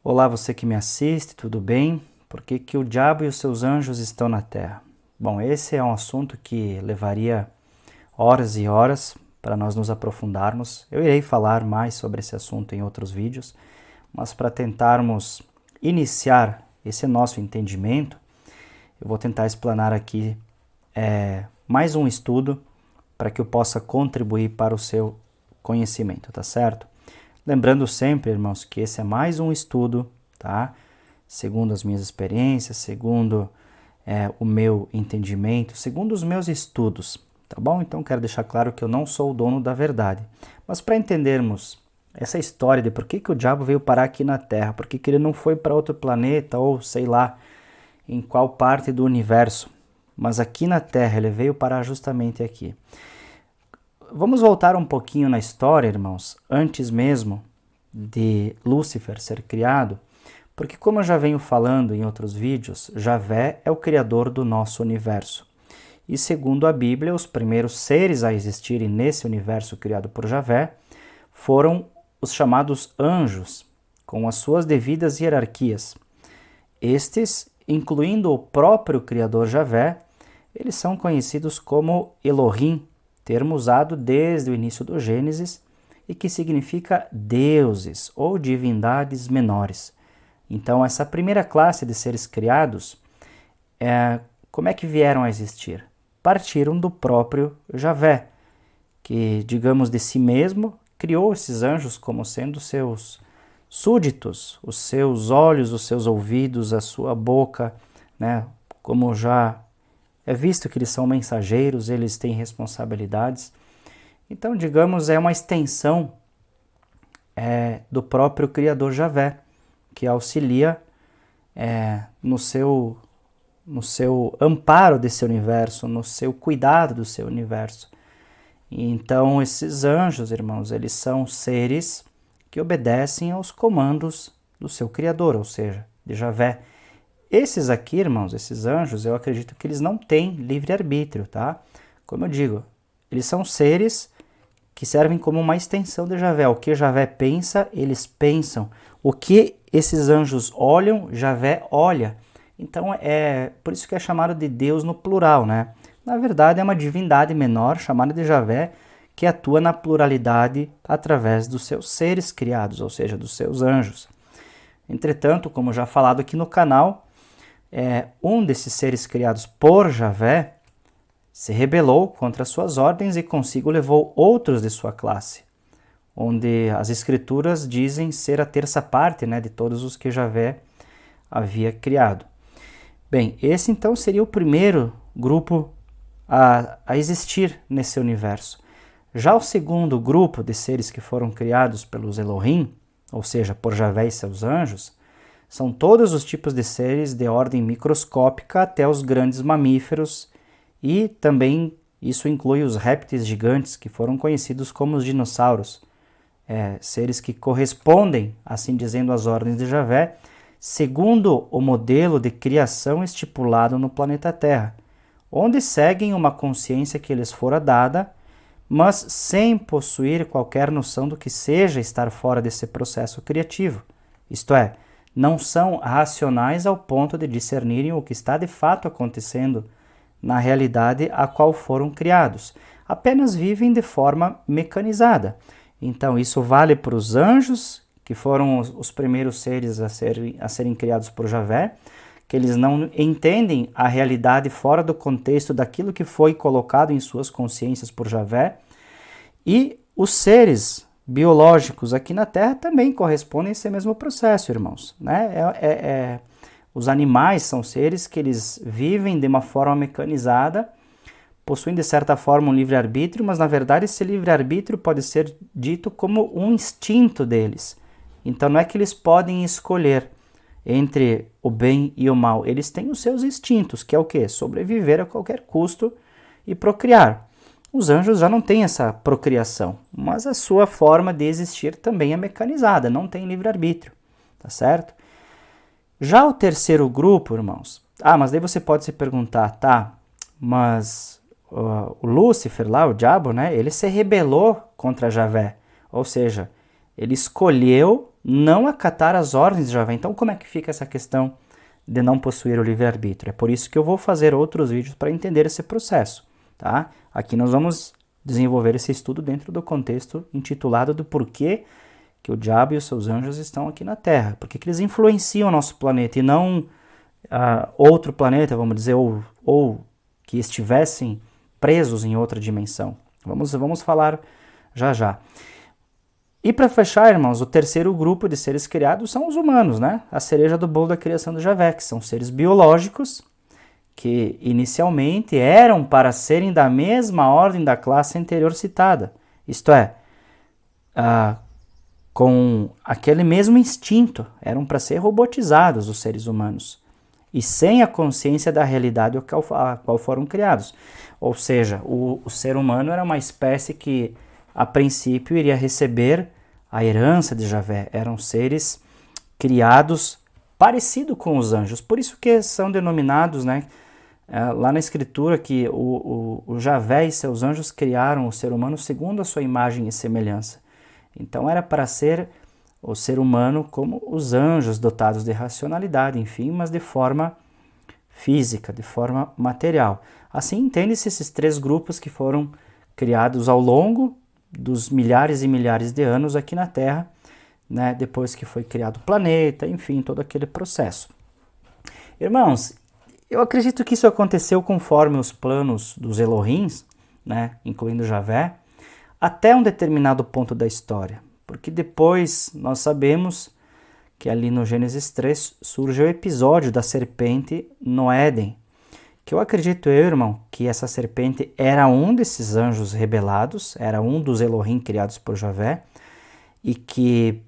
Olá, você que me assiste, tudo bem? Por que que o diabo e os seus anjos estão na terra? Bom, esse é um assunto que levaria horas e horas para nós nos aprofundarmos. Eu irei falar mais sobre esse assunto em outros vídeos, mas para tentarmos iniciar esse nosso entendimento, eu vou tentar explanar aqui mais um estudo para que eu possa contribuir para o seu conhecimento, tá certo? Lembrando sempre, irmãos, que esse é mais um estudo, tá? Segundo as minhas experiências, segundo o meu entendimento, segundo os meus estudos, tá bom? Então quero deixar claro que eu não sou o dono da verdade. Mas para entendermos essa história de por que que o diabo veio parar aqui na Terra, por que que ele não foi para outro planeta ou sei lá em qual parte do universo, mas aqui na Terra ele veio parar justamente aqui. Vamos voltar um pouquinho na história, irmãos, antes mesmo de Lúcifer ser criado, porque como eu já venho falando em outros vídeos, Javé é o criador do nosso universo. E segundo a Bíblia, os primeiros seres a existirem nesse universo criado por Javé foram os chamados anjos, com as suas devidas hierarquias. Estes, incluindo o próprio criador Javé, eles são conhecidos como Elohim, termo usado desde o início do Gênesis e que significa deuses ou divindades menores. Então, essa primeira classe de seres criados, como é que vieram a existir? Partiram do próprio Javé, que, digamos de si mesmo, criou esses anjos como sendo seus súditos, os seus olhos, os seus ouvidos, a sua boca, né? Como já é visto que eles são mensageiros, eles têm responsabilidades. Então, digamos, é uma extensão do próprio Criador Javé, que auxilia no seu amparo desse universo, no seu cuidado do seu universo. Então, esses anjos, irmãos, eles são seres que obedecem aos comandos do seu Criador, ou seja, de Javé. Esses aqui, irmãos, esses anjos, eu acredito que eles não têm livre-arbítrio, tá? Como eu digo, eles são seres que servem como uma extensão de Javé. O que Javé pensa, eles pensam. O que esses anjos olham, Javé olha. Então, é por isso que é chamado de Deus no plural, né? Na verdade, é uma divindade menor chamada de Javé, que atua na pluralidade através dos seus seres criados, ou seja, dos seus anjos. Entretanto, como já falado aqui no canal, um desses seres criados por Javé se rebelou contra suas ordens e consigo levou outros de sua classe, onde as escrituras dizem ser a terça parte, né, de todos os que Javé havia criado. Bem, esse então seria o primeiro grupo a existir nesse universo. Já o segundo grupo de seres que foram criados pelos Elohim, ou seja, por Javé e seus anjos, são todos os tipos de seres de ordem microscópica até os grandes mamíferos e também isso inclui os répteis gigantes que foram conhecidos como os dinossauros, seres que correspondem, assim dizendo, às ordens de Javé, segundo o modelo de criação estipulado no planeta Terra, onde seguem uma consciência que lhes fora dada, mas sem possuir qualquer noção do que seja estar fora desse processo criativo, isto é, não são racionais ao ponto de discernirem o que está de fato acontecendo na realidade a qual foram criados. Apenas vivem de forma mecanizada. Então, isso vale para os anjos, que foram os primeiros seres a serem criados por Javé, que eles não entendem a realidade fora do contexto daquilo que foi colocado em suas consciências por Javé. E os seres biológicos aqui na Terra também correspondem a esse mesmo processo, irmãos, né? Os animais são seres que eles vivem de uma forma mecanizada, possuem de certa forma um livre-arbítrio, mas na verdade esse livre-arbítrio pode ser dito como um instinto deles. Então não é que eles podem escolher entre o bem e o mal, eles têm os seus instintos, que é o quê? Sobreviver a qualquer custo e procriar. Os anjos já não têm essa procriação, mas a sua forma de existir também é mecanizada, não tem livre-arbítrio, tá certo? Já o terceiro grupo, irmãos, mas daí você pode se perguntar, tá, mas o Lúcifer lá, o diabo, né, ele se rebelou contra Javé, ou seja, ele escolheu não acatar as ordens de Javé. Então, como é que fica essa questão de não possuir o livre-arbítrio? É por isso que eu vou fazer outros vídeos para entender esse processo, tá? Aqui nós vamos desenvolver esse estudo dentro do contexto intitulado do porquê que o diabo e os seus anjos estão aqui na Terra. Porque que eles influenciam o nosso planeta e não outro planeta, vamos dizer, ou que estivessem presos em outra dimensão. Vamos falar já já. E para fechar, irmãos, o terceiro grupo de seres criados são os humanos, né? A cereja do bolo da criação de Javé, que são seres biológicos que inicialmente eram para serem da mesma ordem da classe anterior citada. Isto é, com aquele mesmo instinto, eram para ser robotizados os seres humanos e sem a consciência da realidade a qual foram criados. Ou seja, o ser humano era uma espécie que, a princípio, iria receber a herança de Javé. Eram seres criados parecido com os anjos. Por isso que são denominados, né, lá na Escritura, que o Javé e seus anjos criaram o ser humano segundo a sua imagem e semelhança. Então era para ser o ser humano como os anjos, dotados de racionalidade, enfim, mas de forma física, de forma material. Assim, entende-se esses três grupos que foram criados ao longo dos milhares e milhares de anos aqui na Terra, né, depois que foi criado o planeta, enfim, todo aquele processo. Irmãos, eu acredito que isso aconteceu conforme os planos dos Elohims, né, incluindo Javé, até um determinado ponto da história. Porque depois nós sabemos que ali no Gênesis 3 surge o episódio da serpente no Éden, que eu acredito, irmão, que essa serpente era um desses anjos rebelados, era um dos Elohim criados por Javé, e que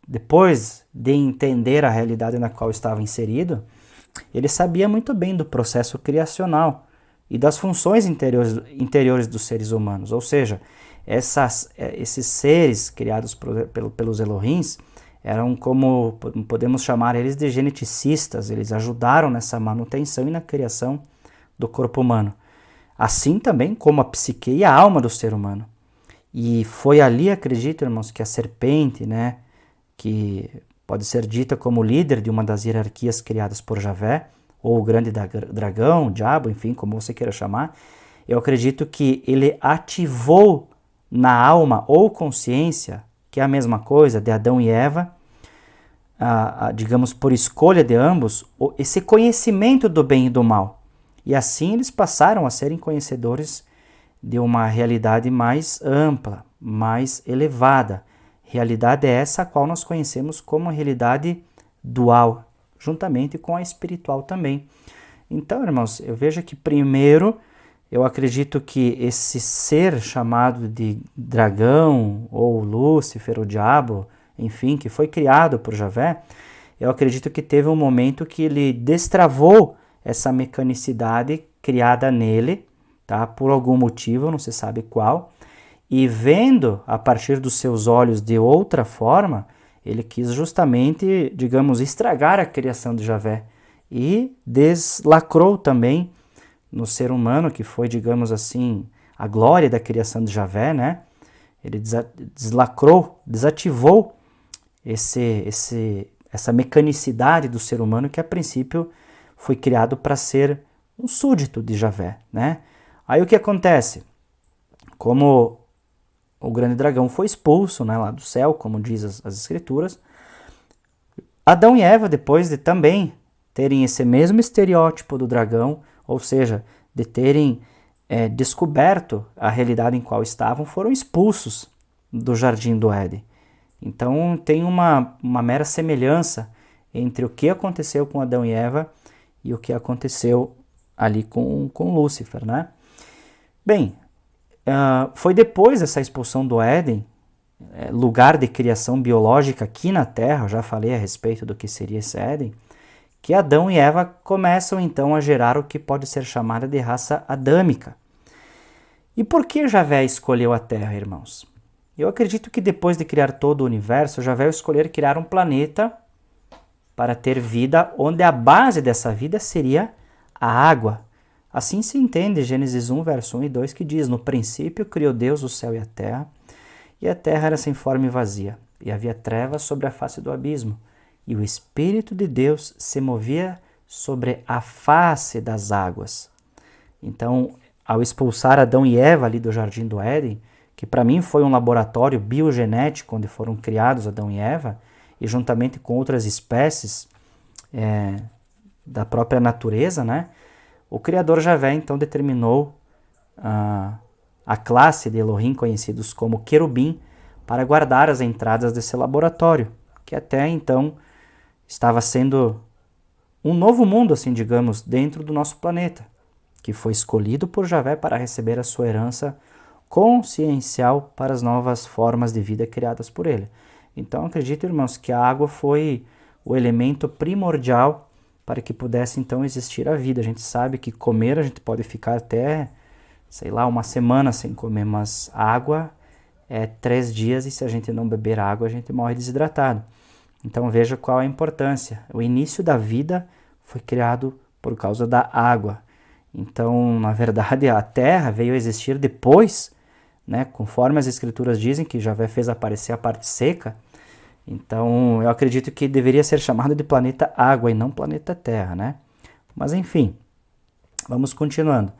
depois de entender a realidade na qual estava inserido, ele sabia muito bem do processo criacional e das funções interiores dos seres humanos. Ou seja, esses seres criados pelos Elohims eram, como podemos chamar eles, de geneticistas. Eles ajudaram nessa manutenção e na criação do corpo humano. Assim também como a psique e a alma do ser humano. E foi ali, acredito, irmãos, que a serpente, né, que pode ser dita como líder de uma das hierarquias criadas por Javé, ou o grande dragão, o diabo, enfim, como você queira chamar, eu acredito que ele ativou na alma ou consciência, que é a mesma coisa, de Adão e Eva, digamos, por escolha de ambos, esse conhecimento do bem e do mal. E assim eles passaram a serem conhecedores de uma realidade mais ampla, mais elevada. Realidade é essa a qual nós conhecemos como a realidade dual, juntamente com a espiritual também. Então, irmãos, eu vejo que primeiro, eu acredito que esse ser chamado de dragão, ou Lúcifer, o diabo, enfim, que foi criado por Javé, eu acredito que teve um momento que ele destravou essa mecanicidade criada nele, tá? Por algum motivo, não se sabe qual, e vendo a partir dos seus olhos de outra forma, ele quis justamente, digamos, estragar a criação de Javé e deslacrou também no ser humano, que foi, digamos assim, a glória da criação de Javé, né? Ele deslacrou, desativou essa mecanicidade do ser humano que a princípio foi criado para ser um súdito de Javé, né? Aí o que acontece? Como o grande dragão foi expulso, né, lá do céu, como diz as escrituras, Adão e Eva, depois de também terem esse mesmo estereótipo do dragão, ou seja, de terem descoberto a realidade em qual estavam, foram expulsos do jardim do Éden. Então tem uma mera semelhança entre o que aconteceu com Adão e Eva e o que aconteceu ali com Lúcifer, né? Bem, foi depois dessa expulsão do Éden, lugar de criação biológica aqui na Terra, eu já falei a respeito do que seria esse Éden, que Adão e Eva começam então a gerar o que pode ser chamada de raça adâmica. E por que Javé escolheu a Terra, irmãos? Eu acredito que depois de criar todo o universo, Javé escolher criar um planeta para ter vida, onde a base dessa vida seria a água. Assim se entende Gênesis 1, verso 1 e 2, que diz: No princípio criou Deus o céu e a terra era sem forma e vazia. e havia trevas sobre a face do abismo, e o Espírito de Deus se movia sobre a face das águas. Então, ao expulsar Adão e Eva ali do Jardim do Éden, que para mim foi um laboratório biogenético onde foram criados Adão e Eva, e juntamente com outras espécies da própria natureza, né? O Criador Javé então determinou a classe de Elohim, conhecidos como querubim, para guardar as entradas desse laboratório, que até então estava sendo um novo mundo, assim digamos, dentro do nosso planeta, que foi escolhido por Javé para receber a sua herança consciencial para as novas formas de vida criadas por ele. Então acredito, irmãos, que a água foi o elemento primordial para que pudesse então existir a vida. A gente sabe que comer a gente pode ficar até, sei lá, uma semana sem comer, mas água é 3 dias e se a gente não beber água a gente morre desidratado. Então veja qual a importância. O início da vida foi criado por causa da água. Então, na verdade, a terra veio a existir depois, né, conforme as escrituras dizem que Javé fez aparecer a parte seca. Então, eu acredito que deveria ser chamado de planeta água e não planeta terra, né? Mas enfim, vamos continuando.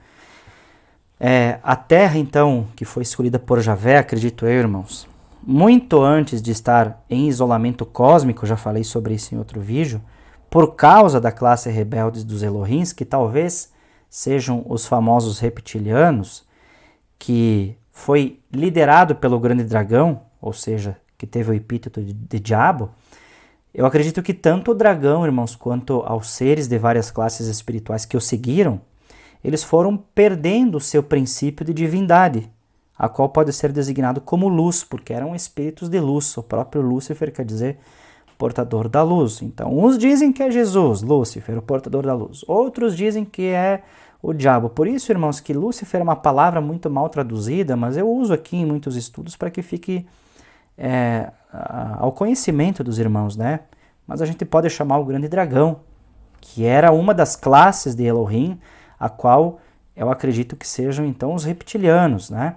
A terra, então, que foi escolhida por Javé, acredito eu, irmãos, muito antes de estar em isolamento cósmico, já falei sobre isso em outro vídeo, por causa da classe rebelde dos Elohims, que talvez sejam os famosos reptilianos, que foi liderado pelo grande dragão, ou seja, que teve o epíteto de diabo. Eu acredito que tanto o dragão, irmãos, quanto aos seres de várias classes espirituais que o seguiram, eles foram perdendo o seu princípio de divindade, a qual pode ser designado como luz, porque eram espíritos de luz. O próprio Lúcifer quer dizer portador da luz. Então, uns dizem que é Jesus, Lúcifer, o portador da luz. Outros dizem que é o diabo. Por isso, irmãos, que Lúcifer é uma palavra muito mal traduzida, mas eu uso aqui em muitos estudos para que fique ao conhecimento dos irmãos, né? Mas a gente pode chamar o grande dragão, que era uma das classes de Elohim, a qual eu acredito que sejam então os reptilianos, né?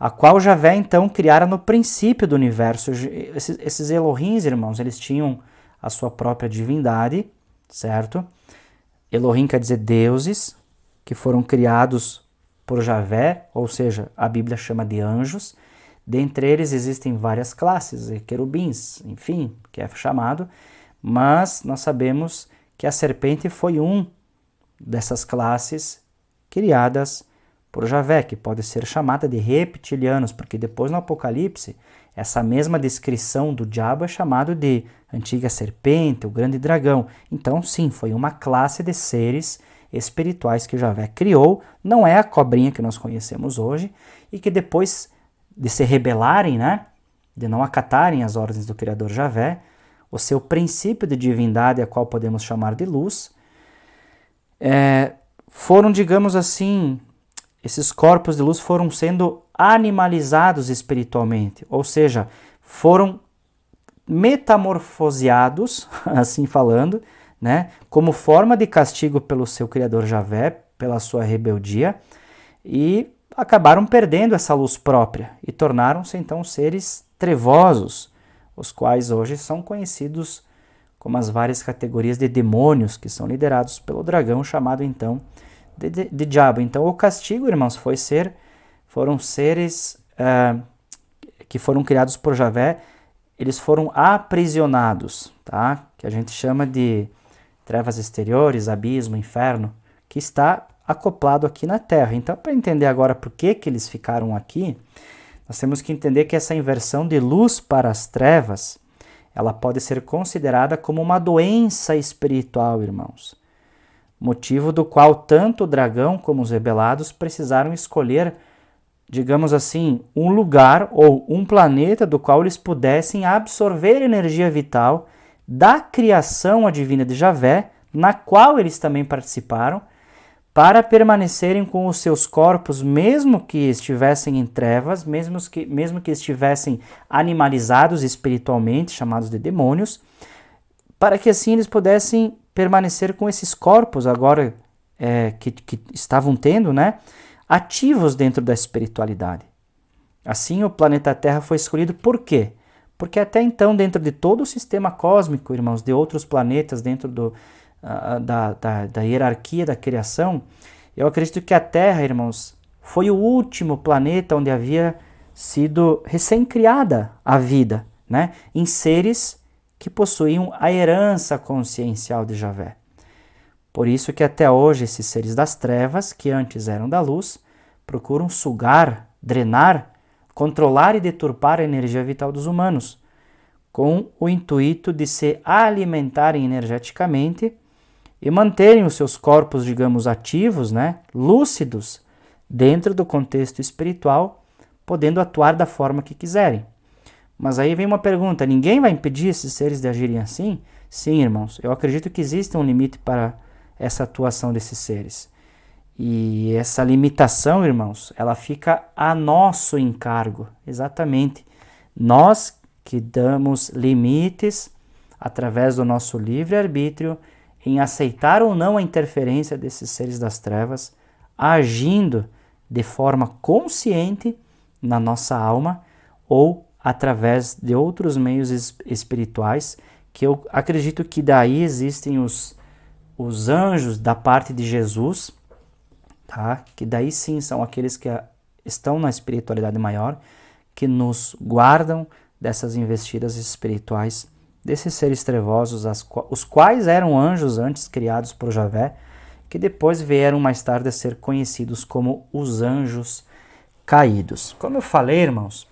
A qual Javé então criara no princípio do universo. Esses Elohims, irmãos, eles tinham a sua própria divindade, certo? Elohim quer dizer deuses, que foram criados por Javé, ou seja, a Bíblia chama de anjos. Dentre eles existem várias classes, querubins, enfim, que é chamado, mas nós sabemos que a serpente foi um dessas classes criadas por Javé, que pode ser chamada de reptilianos, porque depois no Apocalipse, essa mesma descrição do diabo é chamado de antiga serpente, o grande dragão. Então sim, foi uma classe de seres espirituais que Javé criou, não é a cobrinha que nós conhecemos hoje, e que depois de se rebelarem, né, de não acatarem as ordens do Criador Javé, o seu princípio de divindade, a qual podemos chamar de luz, foram, digamos assim, esses corpos de luz foram sendo animalizados espiritualmente, ou seja, foram metamorfoseados, assim falando, né, como forma de castigo pelo seu Criador Javé, pela sua rebeldia, e acabaram perdendo essa luz própria e tornaram-se então seres trevosos, os quais hoje são conhecidos como as várias categorias de demônios que são liderados pelo dragão, chamado então de diabo. Então o castigo, irmãos, foram seres que foram criados por Javé, eles foram aprisionados, tá? Que a gente chama de trevas exteriores, abismo, inferno, que está acoplado aqui na Terra. Então, para entender agora por que eles ficaram aqui, nós temos que entender que essa inversão de luz para as trevas, ela pode ser considerada como uma doença espiritual, irmãos. Motivo do qual tanto o dragão como os rebelados precisaram escolher, digamos assim, um lugar ou um planeta do qual eles pudessem absorver energia vital da criação divina de Javé, na qual eles também participaram, para permanecerem com os seus corpos, mesmo que estivessem em trevas, mesmo que estivessem animalizados espiritualmente, chamados de demônios, para que assim eles pudessem permanecer com esses corpos agora que estavam tendo, né, ativos dentro da espiritualidade. Assim, o planeta Terra foi escolhido por quê? Porque até então, dentro de todo o sistema cósmico, irmãos, de outros planetas, dentro da hierarquia da criação, eu acredito que a Terra, irmãos, foi o último planeta onde havia sido recém-criada a vida, né? Em seres que possuíam a herança consciencial de Javé. Por isso que até hoje esses seres das trevas, que antes eram da luz, procuram sugar, drenar, controlar e deturpar a energia vital dos humanos, com o intuito de se alimentarem energeticamente e manterem os seus corpos, digamos, ativos, né, lúcidos, dentro do contexto espiritual, podendo atuar da forma que quiserem. Mas aí vem uma pergunta: ninguém vai impedir esses seres de agirem assim? Sim, irmãos, eu acredito que existe um limite para essa atuação desses seres. E essa limitação, irmãos, ela fica a nosso encargo, exatamente. Nós que damos limites através do nosso livre-arbítrio em aceitar ou não a interferência desses seres das trevas, agindo de forma consciente na nossa alma ou através de outros meios espirituais, que eu acredito que daí existem os anjos da parte de Jesus, tá? Que daí sim são aqueles que estão na espiritualidade maior, que nos guardam dessas investidas espirituais, desses seres trevosos, os quais eram anjos antes criados por Javé, que depois vieram mais tarde a ser conhecidos como os anjos caídos. Como eu falei, irmãos,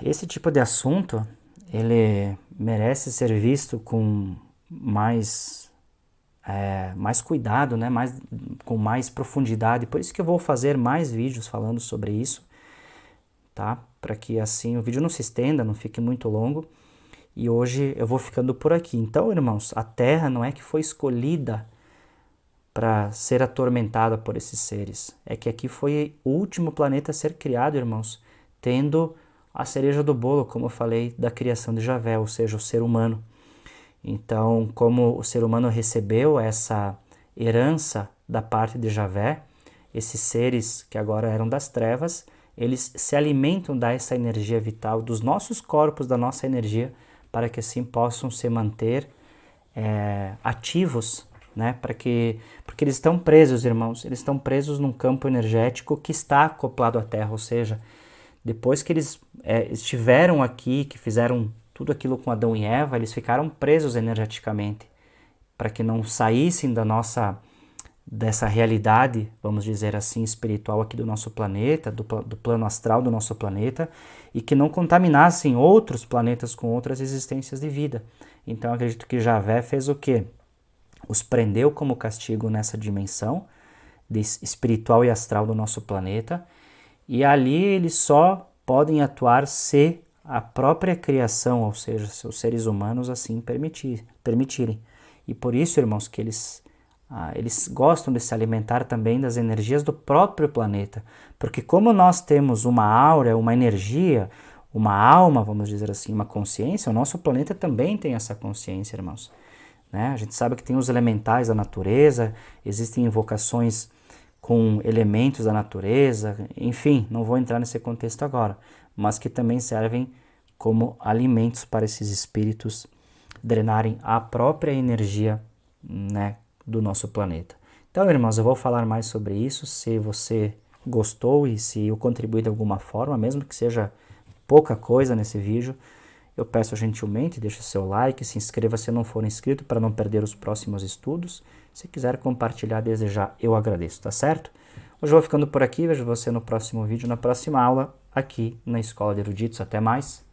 esse tipo de assunto, ele merece ser visto com mais cuidado, né? Com mais profundidade. Por isso que eu vou fazer mais vídeos falando sobre isso, tá? Para que assim o vídeo não se estenda, não fique muito longo. E hoje eu vou ficando por aqui. Então, irmãos, a Terra não é que foi escolhida para ser atormentada por esses seres. É que aqui foi o último planeta a ser criado, irmãos, tendo a cereja do bolo, como eu falei, da criação de Javé, ou seja, o ser humano. Então, como o ser humano recebeu essa herança da parte de Javé, esses seres que agora eram das trevas, eles se alimentam dessa energia vital, dos nossos corpos, da nossa energia, para que assim possam se manter ativos, né? Porque eles estão presos, irmãos, eles estão presos num campo energético que está acoplado à Terra, ou seja, depois que eles estiveram aqui, que fizeram tudo aquilo com Adão e Eva, eles ficaram presos energeticamente, para que não saíssem dessa realidade, vamos dizer assim, espiritual aqui do nosso planeta, do plano astral do nosso planeta, e que não contaminassem outros planetas com outras existências de vida. Então eu acredito que Javé fez o quê? Os prendeu como castigo nessa dimensão espiritual e astral do nosso planeta, e ali eles só podem atuar se a própria criação, ou seja, seus seres humanos assim permitirem. E por isso, irmãos, que eles gostam de se alimentar também das energias do próprio planeta. Porque como nós temos uma aura, uma energia, uma alma, vamos dizer assim, uma consciência, o nosso planeta também tem essa consciência, irmãos. Né? A gente sabe que tem os elementais da natureza, existem invocações com elementos da natureza, enfim, não vou entrar nesse contexto agora, mas que também servem como alimentos para esses espíritos drenarem a própria energia, né, do nosso planeta. Então, irmãos, eu vou falar mais sobre isso. Se você gostou e se eu contribuí de alguma forma, mesmo que seja pouca coisa nesse vídeo, eu peço gentilmente, deixe seu like, se inscreva se não for inscrito para não perder os próximos estudos. Se quiser compartilhar desde já, eu agradeço, tá certo? Hoje eu vou ficando por aqui, vejo você no próximo vídeo, na próxima aula, aqui na Escola de Eruditos. Até mais!